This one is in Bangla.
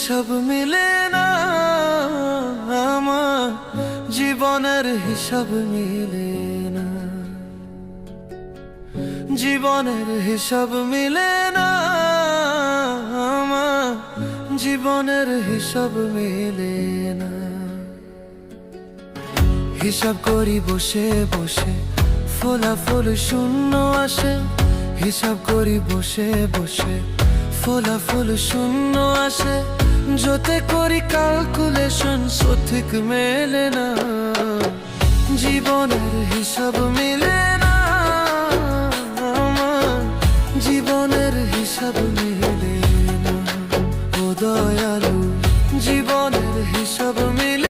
হিসাব মিলে না আমার জীবনের হিসাব মিলে না, জীবনের হিসাব মিলে না আমার জীবনের হিসাব মিলে না। হিসাব করি বসে বসে ফলাফল শূন্য আসে, হিসাব করি বসে বসে ফলাফল শূন্য আসে, যতে করি ক্যালকুলেশন সঠিক মেলে না, জীবনের হিসাব মিলে না আমার জীবনের হিসাব মিলে না। ও দয়ালু জীবনের হিসাব